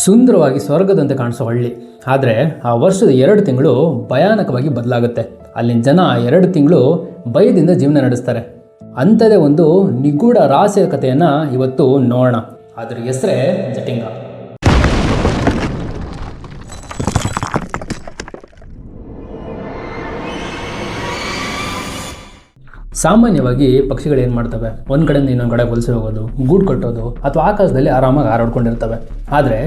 ಸುಂದರವಾಗಿ ಸ್ವರ್ಗದಂತೆ ಕಾಣಿಸೋ ಹಳ್ಳಿ. ಆದರೆ ಆ ವರ್ಷದ 2 ತಿಂಗಳು ಭಯಾನಕವಾಗಿ ಬದಲಾಗುತ್ತೆ. ಅಲ್ಲಿನ ಜನ 2 ತಿಂಗಳು ಭಯದಿಂದ ಜೀವನ ನಡೆಸ್ತಾರೆ. ಅಂಥದೇ ಒಂದು ನಿಗೂಢ ರಹಸ್ಯ ಕಥೆಯನ್ನು ಇವತ್ತು ನೋಡೋಣ. ಅದರ ಹೆಸರೇ ಜಟಿಂಗ. ಸಾಮಾನ್ಯವಾಗಿ ಪಕ್ಷಿಗಳು ಏನು ಮಾಡ್ತವೆ, ಒಂದು ಕಡೆಯಿಂದ ಇನ್ನೊಂದು ಕಡೆ ವಲಸೆ ಹೋಗೋದು, ಗೂಡು ಕಟ್ಟೋದು ಅಥವಾ ಆಕಾಶದಲ್ಲಿ ಆರಾಮಾಗಿ ಹಾರಾಡ್ಕೊಂಡಿರ್ತವೆ. ಆದರೆ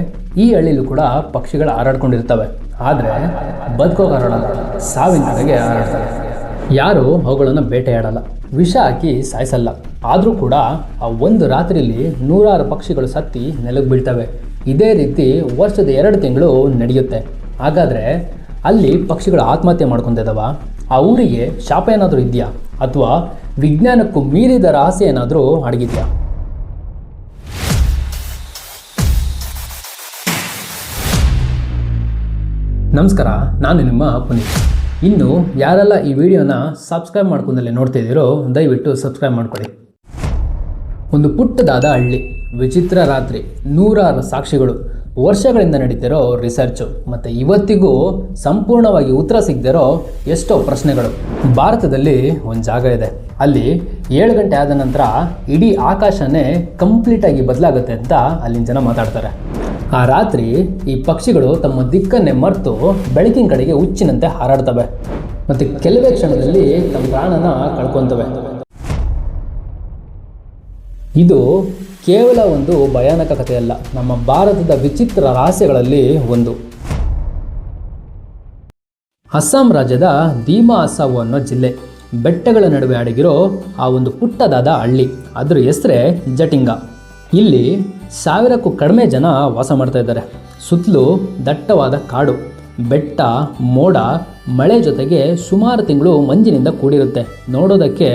ಈ ಹಳ್ಳಿಲೂ ಕೂಡ ಪಕ್ಷಿಗಳು ಹಾರಾಡ್ಕೊಂಡಿರ್ತವೆ. ಆದರೆ ಬದುಕೋಕೆ ಹಾರಾಡಲ್ಲ, ಸಾವಿನ ಕಡೆಗೆ ಹಾರಾಡ್ತವೆ. ಯಾರು ಅವುಗಳನ್ನು ಬೇಟೆಯಾಡಲ್ಲ, ವಿಷ ಹಾಕಿ ಸಾಯಿಸಲ್ಲ. ಆದರೂ ಕೂಡ ಆ ಒಂದು ರಾತ್ರಿಯಲ್ಲಿ 100 ಪಕ್ಷಿಗಳು ಸತ್ತಿ ನೆಲಕ್ಕೆ ಬೀಳ್ತವೆ. ಇದೇ ರೀತಿ ವರ್ಷದ 2 ತಿಂಗಳು ನಡೆಯುತ್ತೆ. ಹಾಗಾದರೆ ಅಲ್ಲಿ ಪಕ್ಷಿಗಳು ಆತ್ಮಹತ್ಯೆ ಮಾಡ್ಕೊತಿದ್ದಾವ? ಆ ಊರಿಗೆ ಶಾಪ ಏನಾದರೂ ಇದೆಯಾ ಅಥವಾ ವಿಜ್ಞಾನಕ್ಕೂ ಮೀರಿದ ರಹಸ್ಯ ಏನಾದರೂ ಅಡಗಿದೆಯಾ? ನಮಸ್ಕಾರ, ನಾನು ನಿಮ್ಮ ಪುನೀತ್. ಇನ್ನು ಯಾರೆಲ್ಲ ಈ ವಿಡಿಯೋನ ಸಬ್ಸ್ಕ್ರೈಬ್ ಮಾಡ್ಕೊಂಡಲ್ಲೇ ನೋಡ್ತಿದ್ದೀರೋ ದಯವಿಟ್ಟು ಸಬ್ಸ್ಕ್ರೈಬ್ ಮಾಡ್ಕೊಳ್ಳಿ. ಒಂದು ಪುಟ್ಟದಾದ ಹಳ್ಳಿ, ವಿಚಿತ್ರ ರಾತ್ರಿ, 100 ಸಾಕ್ಷಿಗಳು, ವರ್ಷಗಳಿಂದ ನಡೀತಿರೋ ರಿಸರ್ಚು ಮತ್ತು ಇವತ್ತಿಗೂ ಸಂಪೂರ್ಣವಾಗಿ ಉತ್ತರ ಸಿಗದಿರೋ ಎಷ್ಟೋ ಪ್ರಶ್ನೆಗಳು. ಭಾರತದಲ್ಲಿ ಒಂದು ಜಾಗ ಇದೆ, ಅಲ್ಲಿ 7 ಗಂಟೆ ಆದ ನಂತರ ಇಡೀ ಆಕಾಶನೇ ಕಂಪ್ಲೀಟಾಗಿ ಬದಲಾಗುತ್ತೆ ಅಂತ ಅಲ್ಲಿನ ಜನ ಮಾತಾಡ್ತಾರೆ. ಆ ರಾತ್ರಿ ಈ ಪಕ್ಷಿಗಳು ತಮ್ಮ ದಿಕ್ಕನ್ನೇ ಮರೆತು ಬೆಳಕಿನ ಕಡೆಗೆ ಹುಚ್ಚಿನಂತೆ ಹಾರಾಡ್ತವೆ ಮತ್ತು ಕೆಲವೇ ಕ್ಷಣದಲ್ಲಿ ತಮ್ಮ ಪ್ರಾಣನ ಕಳ್ಕೊತವೆ. ಇದು ಕೇವಲ ಒಂದು ಭಯಾನಕ ಕಥೆಯಲ್ಲ, ನಮ್ಮ ಭಾರತದ ವಿಚಿತ್ರ ರಹಸ್ಯಗಳಲ್ಲಿ ಒಂದು. ಅಸ್ಸಾಂ ರಾಜ್ಯದ ದೀಮಾ ಅಸ್ಸಾವು ಅನ್ನೋ ಜಿಲ್ಲೆ, ಬೆಟ್ಟಗಳ ನಡುವೆ ಅಡಗಿರೋ ಆ ಒಂದು ಪುಟ್ಟದಾದ ಹಳ್ಳಿ, ಅದರ ಹೆಸರೇ ಜಟಿಂಗ. ಇಲ್ಲಿ 1000ಕ್ಕೂ ಕಡಿಮೆ ಜನ ವಾಸ ಮಾಡ್ತಾ ಇದ್ದಾರೆ. ಸುತ್ತಲೂ ದಟ್ಟವಾದ ಕಾಡು, ಬೆಟ್ಟ, ಮೋಡ, ಮಳೆ ಜೊತೆಗೆ ಸುಮಾರು ತಿಂಗಳು ಮಂಜಿನಿಂದ ಕೂಡಿರುತ್ತೆ. ನೋಡೋದಕ್ಕೆ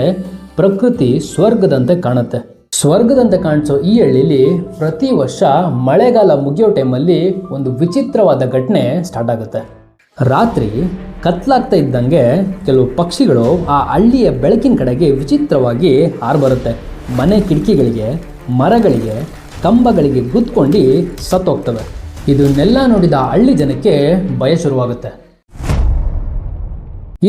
ಪ್ರಕೃತಿ ಸ್ವರ್ಗದಂತೆ ಕಾಣುತ್ತೆ. ಸ್ವರ್ಗದಂತೆ ಕಾಣಿಸೋ ಈ ಹಳ್ಳಿಲಿ ಪ್ರತಿ ವರ್ಷ ಮಳೆಗಾಲ ಮುಗಿಯೋ ಟೈಮಲ್ಲಿ ಒಂದು ವಿಚಿತ್ರವಾದ ಘಟನೆ ಸ್ಟಾರ್ಟ್ ಆಗುತ್ತೆ. ರಾತ್ರಿ ಕತ್ಲಾಗ್ತಾ ಇದ್ದಂಗೆ ಕೆಲವು ಪಕ್ಷಿಗಳು ಆ ಹಳ್ಳಿಯ ಬೆಳಕಿನ ಕಡೆಗೆ ವಿಚಿತ್ರವಾಗಿ ಹಾರ್ಬರುತ್ತೆ. ಮನೆ ಕಿಟಕಿಗಳಿಗೆ, ಮರಗಳಿಗೆ, ಕಂಬಗಳಿಗೆ ಗುದ್ಕೊಂಡು ಸತ್ತೋಗ್ತವೆ. ಇದನ್ನೆಲ್ಲ ನೋಡಿದ ಹಳ್ಳಿ ಜನಕ್ಕೆ ಭಯ ಶುರುವಾಗುತ್ತೆ.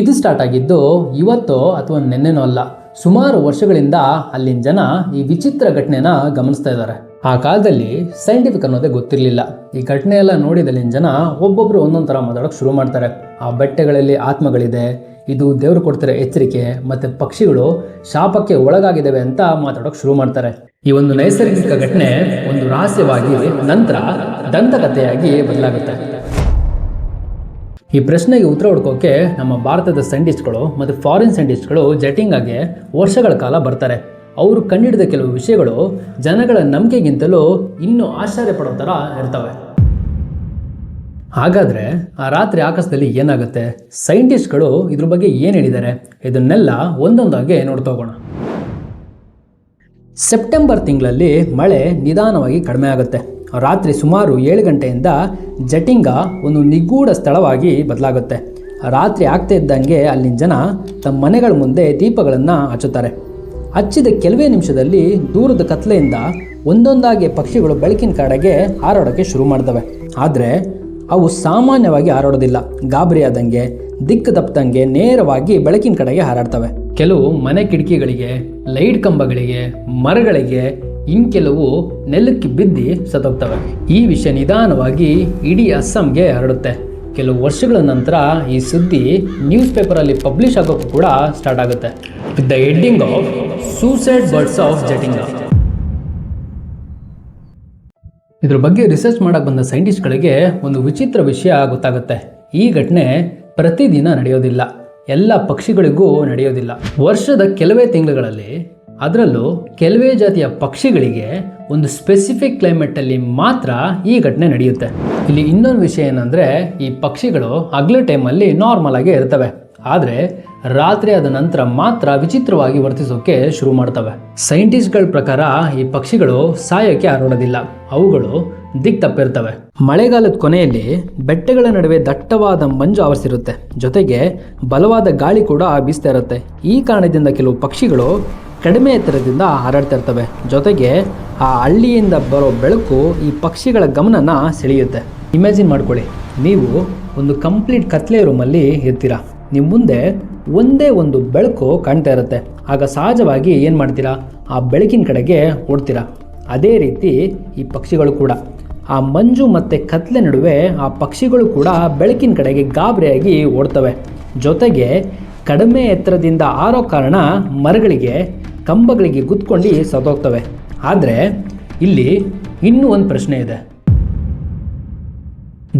ಇದು ಸ್ಟಾರ್ಟ್ ಆಗಿದ್ದು ಇವತ್ತೋ ಅಥವಾ ನೆನ್ನೆನೋ ಅಲ್ಲ, ಸುಮಾರು ವರ್ಷಗಳಿಂದ ಅಲ್ಲಿನ ಜನ ಈ ವಿಚಿತ್ರ ಘಟನೆನ ಗಮನಿಸ್ತಾ ಇದ್ದಾರೆ. ಆ ಕಾಲದಲ್ಲಿ ಸೈಂಟಿಫಿಕ್ ಅನ್ನೋದೇ ಗೊತ್ತಿರಲಿಲ್ಲ. ಈ ಘಟನೆ ಎಲ್ಲ ನೋಡಿದಲ್ಲಿನ ಜನ ಒಬ್ಬೊಬ್ರು ಒಂದೊಂದು ಥರ ಮಾತಾಡೋಕೆ ಶುರು ಮಾಡ್ತಾರೆ. ಆ ಬೆಟ್ಟಗಳಲ್ಲಿ ಆತ್ಮಗಳಿದೆ, ಇದು ದೇವರು ಕೊಡ್ತಿರೋ ಎಚ್ಚರಿಕೆ, ಮತ್ತು ಪಕ್ಷಿಗಳು ಶಾಪಕ್ಕೆ ಒಳಗಾಗಿದ್ದಾವೆ ಅಂತ ಮಾತಾಡೋಕೆ ಶುರು ಮಾಡ್ತಾರೆ. ಈ ಒಂದು ನೈಸರ್ಗಿಕ ಘಟನೆ ಒಂದು ರಹಸ್ಯವಾಗಿ ನಂತರ ದಂತಕಥೆಯಾಗಿ ಬದಲಾಗುತ್ತೆ. ಈ ಪ್ರಶ್ನೆಗೆ ಉತ್ತರ ಹುಡ್ಕೋಕೆ ನಮ್ಮ ಭಾರತದ ಸೈಂಟಿಸ್ಟ್ಗಳು ಮತ್ತು ಫಾರಿನ್ ಸೈಂಟಿಸ್ಟ್ಗಳು ಜಟಿಂಗಾಗೆ ವರ್ಷಗಳ ಕಾಲ ಬರ್ತಾರೆ. ಅವರು ಕಂಡುಹಿಡಿದ ಕೆಲವು ವಿಷಯಗಳು ಜನಗಳ ನಂಬಿಕೆಗಿಂತಲೂ ಇನ್ನೂ ಆಶ್ಚರ್ಯ ಪಡೋ ಥರ ಇರ್ತವೆ. ಹಾಗಾದರೆ ಆ ರಾತ್ರಿ ಆಕಾಶದಲ್ಲಿ ಏನಾಗುತ್ತೆ, ಸೈಂಟಿಸ್ಟ್ಗಳು ಇದ್ರ ಬಗ್ಗೆ ಏನು ಹೇಳಿದ್ದಾರೆ, ಇದನ್ನೆಲ್ಲ ಒಂದೊಂದಾಗಿ ನೋಡ್ತಾ ಹೋಗೋಣ. ಸೆಪ್ಟೆಂಬರ್ ತಿಂಗಳಲ್ಲಿ ಮಳೆ ನಿಧಾನವಾಗಿ ಕಡಿಮೆ ಆಗುತ್ತೆ. ರಾತ್ರಿ ಸುಮಾರು 7 ಗಂಟೆಯಿಂದ ಜಟಿಂಗ ಒಂದು ನಿಗೂಢ ಸ್ಥಳವಾಗಿ ಬದಲಾಗುತ್ತೆ. ರಾತ್ರಿ ಆಗ್ತಾ ಇದ್ದಂಗೆ ಅಲ್ಲಿನ ಜನ ತಮ್ಮ ಮನೆಗಳ ಮುಂದೆ ದೀಪಗಳನ್ನು ಹಚ್ಚುತ್ತಾರೆ. ಹಚ್ಚಿದ ಕೆಲವೇ ನಿಮಿಷದಲ್ಲಿ ದೂರದ ಕತ್ಲೆಯಿಂದ ಒಂದೊಂದಾಗಿ ಪಕ್ಷಿಗಳು ಬೆಳಕಿನ ಕಡೆಗೆ ಹಾರಾಡೋಕ್ಕೆ ಶುರು ಮಾಡ್ತವೆ. ಆದರೆ ಅವು ಸಾಮಾನ್ಯವಾಗಿ ಹಾರಾಡೋದಿಲ್ಲ. ಗಾಬರಿಯಾದಂಗೆ, ದಿಕ್ಕು ತಪ್ಪದಂಗೆ ನೇರವಾಗಿ ಬೆಳಕಿನ ಕಡೆಗೆ ಹಾರಾಡ್ತವೆ. ಕೆಲವು ಮನೆ ಕಿಟಕಿಗಳಿಗೆ, ಲೈಟ್ ಕಂಬಗಳಿಗೆ, ಮರಗಳಿಗೆ, ಇನ್ನು ಕೆಲವು ನೆಲಕ್ಕೆ ಬಿದ್ದು ಸತ್ತೋಗ್ತವೆ. ಈ ವಿಷಯ ನಿಧಾನವಾಗಿ ಇಡೀ ಅಸ್ಸಾಂಗೆ ಹರಡುತ್ತೆ. ಕೆಲವು ವರ್ಷಗಳ ನಂತರ ಈ ಸುದ್ದಿ ನ್ಯೂಸ್ ಪೇಪರಲ್ಲಿ ಪಬ್ಲಿಷ್ ಆಗೋಕ್ಕೂ ಕೂಡ ಸ್ಟಾರ್ಟ್ ಆಗುತ್ತೆ, with the heading of suicide birds of Jatinga. ಇದ್ರ ಬಗ್ಗೆ ರಿಸರ್ಚ್ ಮಾಡಕ್ಕೆ ಬಂದ ಸೈಂಟಿಸ್ಟ್ಗಳಿಗೆ ಒಂದು ವಿಚಿತ್ರ ವಿಷಯ ಗೊತ್ತಾಗುತ್ತೆ. ಈ ಘಟನೆ ಪ್ರತಿದಿನ ನಡೆಯೋದಿಲ್ಲ, ಎಲ್ಲ ಪಕ್ಷಿಗಳಿಗೂ ನಡೆಯೋದಿಲ್ಲ. ವರ್ಷದ ಕೆಲವೇ ತಿಂಗಳುಗಳಲ್ಲಿ, ಅದರಲ್ಲೂ ಕೆಲವೇ ಜಾತಿಯ ಪಕ್ಷಿಗಳಿಗೆ ಒಂದು ಸ್ಪೆಸಿಫಿಕ್ ಕ್ಲೈಮೇಟಲ್ಲಿ ಮಾತ್ರ ಈ ಘಟನೆ ನಡೆಯುತ್ತೆ. ಇಲ್ಲಿ ಇನ್ನೊಂದು ವಿಷಯ ಏನಂದರೆ, ಈ ಪಕ್ಷಿಗಳು ಹಗಲು ಟೈಮಲ್ಲಿ ನಾರ್ಮಲ್ ಆಗಿ ಇರ್ತವೆ, ಆದರೆ ರಾತ್ರಿ ಆದ ನಂತರ ಮಾತ್ರ ವಿಚಿತ್ರವಾಗಿ ವರ್ತಿಸೋಕೆ ಶುರು ಮಾಡ್ತವೆ. ಸೈಂಟಿಸ್ಟ್ಗಳ ಪ್ರಕಾರ ಈ ಪಕ್ಷಿಗಳು ಸಾಯೋಕ್ಕೆ ಹಾರಾಡೋದಿಲ್ಲ, ಅವುಗಳು ದಿಕ್ ತಪ್ಪಿರ್ತವೆ. ಮಳೆಗಾಲದ ಕೊನೆಯಲ್ಲಿ ಬೆಟ್ಟಗಳ ನಡುವೆ ದಟ್ಟವಾದ ಮಂಜು ಆವರಿಸಿರುತ್ತೆ, ಜೊತೆಗೆ ಬಲವಾದ ಗಾಳಿ ಕೂಡ ಬೀಸ್ತಾ ಇರುತ್ತೆ. ಈ ಕಾರಣದಿಂದ ಕೆಲವು ಪಕ್ಷಿಗಳು ಕಡಿಮೆ ಎತ್ತರದಿಂದ ಹಾರಾಡ್ತಾ ಇರ್ತವೆ, ಜೊತೆಗೆ ಆ ಹಳ್ಳಿಯಿಂದ ಬರೋ ಬೆಳಕು ಈ ಪಕ್ಷಿಗಳ ಗಮನನ ಸೆಳೆಯುತ್ತೆ. ಇಮ್ಯಾಜಿನ್ ಮಾಡ್ಕೊಳ್ಳಿ, ನೀವು ಒಂದು ಕಂಪ್ಲೀಟ್ ಕತ್ಲೆ ರೂಮಲ್ಲಿ ಇರ್ತೀರಾ, ನಿಮ್ಮ ಮುಂದೆ ಒಂದೇ ಒಂದು ಬೆಳಕು ಕಾಣ್ತಾ ಇರುತ್ತೆ. ಆಗ ಸಹಜವಾಗಿ ಏನು ಮಾಡ್ತೀರಾ, ಆ ಬೆಳಕಿನ ಕಡೆಗೆ ಓಡ್ತೀರಾ. ಅದೇ ರೀತಿ ಈ ಪಕ್ಷಿಗಳು ಕೂಡ ಆ ಮಂಜು ಮತ್ತು ಕತ್ಲೆ ನಡುವೆ ಆ ಪಕ್ಷಿಗಳು ಕೂಡ ಬೆಳಕಿನ ಕಡೆಗೆ ಗಾಬರಿಯಾಗಿ ಓಡ್ತವೆ. ಜೊತೆಗೆ ಕಡಿಮೆ ಎತ್ತರದಿಂದ ಆರೋ ಕಾರಣ ಮರಗಳಿಗೆ ಕಂಬಗಳಿಗೆ ಗುದ್ಕೊಂಡು ಸತ್ತೋಗ್ತವೆ. ಆದರೆ ಇಲ್ಲಿ ಇನ್ನೂ ಒಂದು ಪ್ರಶ್ನೆ ಇದೆ.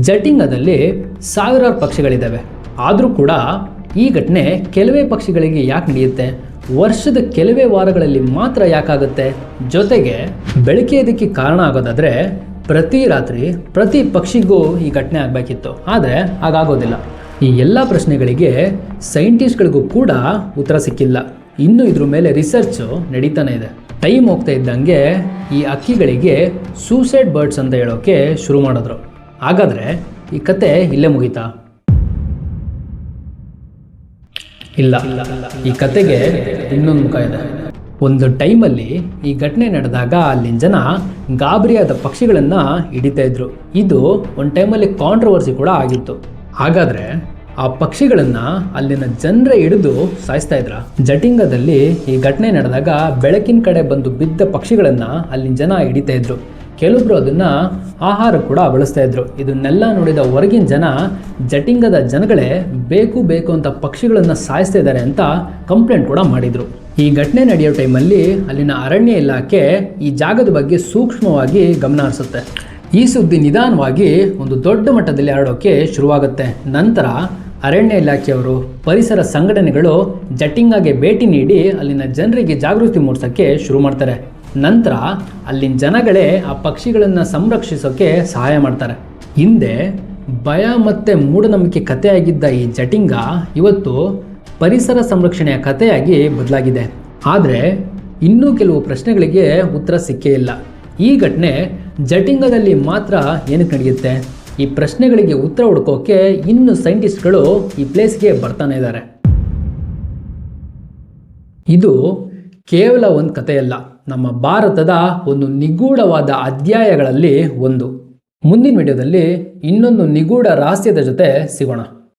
ಜಟಿಂಗದಲ್ಲಿ ಸಾವಿರಾರು ಪಕ್ಷಿಗಳಿದ್ದಾವೆ, ಆದರೂ ಕೂಡ ಈ ಘಟನೆ ಕೆಲವೇ ಪಕ್ಷಿಗಳಿಗೆ ಯಾಕೆ ನಡೆಯುತ್ತೆ? ವರ್ಷದ ಕೆಲವೇ ವಾರಗಳಲ್ಲಿ ಮಾತ್ರ ಯಾಕಾಗುತ್ತೆ? ಜೊತೆಗೆ ಬೆಳಕೆ ಇದಕ್ಕೆ ಕಾರಣ ಆಗೋದಾದರೆ ಪ್ರತಿ ರಾತ್ರಿ ಪ್ರತಿ ಪಕ್ಷಿಗೂ ಈ ಘಟನೆ ಆಗಬೇಕಿತ್ತು, ಆದರೆ ಹಾಗಾಗೋದಿಲ್ಲ. ಈ ಎಲ್ಲ ಪ್ರಶ್ನೆಗಳಿಗೆ ಸೈಂಟಿಸ್ಟ್ಗಳಿಗೂ ಕೂಡ ಉತ್ತರ ಸಿಕ್ಕಿಲ್ಲ. ಇನ್ನೂ ಇದ್ರ ಮೇಲೆ ರಿಸರ್ಚು ನಡೀತಾನೆ ಇದೆ. ಟೈಮ್ ಹೋಗ್ತಾ ಇದ್ದಂಗೆ ಈ ಹಕ್ಕಿಗಳಿಗೆ ಸೂಸೈಡ್ ಬರ್ಡ್ಸ್ ಅಂತ ಹೇಳೋಕೆ ಶುರು ಮಾಡಿದ್ರು. ಹಾಗಾದರೆ ಈ ಕತೆ ಇಲ್ಲೇ ಮುಗೀತಾ? ಇಲ್ಲ, ಈ ಕತೆಗೆ ಇನ್ನೊಂದು ಮುಖ ಇದೆ. ಒಂದು ಟೈಮಲ್ಲಿ ಈ ಘಟನೆ ನಡೆದಾಗ ಅಲ್ಲಿನ ಜನ ಗಾಬರಿಯಾದ ಪಕ್ಷಿಗಳನ್ನು ಹಿಡಿತಾ ಇದ್ರು. ಇದು ಒಂದು ಟೈಮಲ್ಲಿ ಕಾಂಟ್ರವರ್ಸಿ ಕೂಡ ಆಗಿತ್ತು. ಹಾಗಾದರೆ ಆ ಪಕ್ಷಿಗಳನ್ನು ಅಲ್ಲಿನ ಜನರೇ ಹಿಡಿದು ಸಾಯಿಸ್ತಾ ಇದ್ರ? ಜಟಿಂಗದಲ್ಲಿ ಈ ಘಟನೆ ನಡೆದಾಗ ಬೆಳಕಿನ ಕಡೆ ಬಂದು ಬಿದ್ದ ಪಕ್ಷಿಗಳನ್ನು ಅಲ್ಲಿನ ಜನ ಹಿಡಿತಾ ಇದ್ರು. ಕೆಲವೊಬ್ರು ಅದನ್ನು ಆಹಾರ ಕೂಡ ಬಳಸ್ತಾ ಇದ್ರು. ಇದನ್ನೆಲ್ಲ ನೋಡಿದ ಹೊರಗಿನ ಜನ ಜಟಿಂಗದ ಜನಗಳೇ ಬೇಕು ಅಂತ ಪಕ್ಷಿಗಳನ್ನು ಸಾಯಿಸ್ತಾ ಇದ್ದಾರೆ ಅಂತ ಕಂಪ್ಲೇಂಟ್ ಕೂಡ ಮಾಡಿದರು. ಈ ಘಟನೆ ನಡೆಯೋ ಟೈಮಲ್ಲಿ ಅಲ್ಲಿನ ಅರಣ್ಯ ಇಲಾಖೆ ಈ ಜಾಗದ ಬಗ್ಗೆ ಸೂಕ್ಷ್ಮವಾಗಿ ಗಮನ ಹರಿಸುತ್ತೆ. ಈ ಸುದ್ದಿ ನಿಧಾನವಾಗಿ ಒಂದು ದೊಡ್ಡ ಮಟ್ಟದಲ್ಲಿ ಹರಡೋಕೆ ಶುರುವಾಗುತ್ತೆ. ನಂತರ ಅರಣ್ಯ ಇಲಾಖೆಯವರು, ಪರಿಸರ ಸಂಘಟನೆಗಳು ಜಟಿಂಗಾಗೆ ಭೇಟಿ ನೀಡಿ ಅಲ್ಲಿನ ಜನರಿಗೆ ಜಾಗೃತಿ ಮೂಡಿಸೋಕ್ಕೆ ಶುರು ಮಾಡ್ತಾರೆ. ನಂತರ ಅಲ್ಲಿನ ಜನಗಳೇ ಆ ಪಕ್ಷಿಗಳನ್ನು ಸಂರಕ್ಷಿಸೋಕೆ ಸಹಾಯ ಮಾಡ್ತಾರೆ. ಹಿಂದೆ ಭಯ ಮತ್ತು ಮೂಢನಂಬಿಕೆ ಕಥೆಯಾಗಿದ್ದ ಈ ಜಟಿಂಗ ಇವತ್ತು ಪರಿಸರ ಸಂರಕ್ಷಣೆಯ ಕಥೆಯಾಗಿ ಬದಲಾಗಿದೆ. ಆದರೆ ಇನ್ನೂ ಕೆಲವು ಪ್ರಶ್ನೆಗಳಿಗೆ ಉತ್ತರ ಸಿಕ್ಕೇ ಇಲ್ಲ. ಈ ಘಟನೆ ಜಟಿಂಗದಲ್ಲಿ ಮಾತ್ರ ಏನಕ್ಕೆ ನಡೆಯುತ್ತೆ? ಈ ಪ್ರಶ್ನೆಗಳಿಗೆ ಉತ್ತರ ಹುಡುಕೋಕೆ ಇನ್ನು ಸೈಂಟಿಸ್ಟ್ಗಳು ಈ ಪ್ಲೇಸ್ಗೆ ಬರ್ತಾನೆ ಇದ್ದಾರೆ. ಇದು ಕೇವಲ ಒಂದು ಕಥೆಯಲ್ಲ, ನಮ್ಮ ಭಾರತದ ಒಂದು ನಿಗೂಢವಾದ ಅಧ್ಯಾಯಗಳಲ್ಲಿ ಒಂದು. ಮುಂದಿನ ವಿಡಿಯೋದಲ್ಲಿ ಇನ್ನೊಂದು ನಿಗೂಢ ರಹಸ್ಯದ ಜೊತೆ ಸಿಗೋಣ.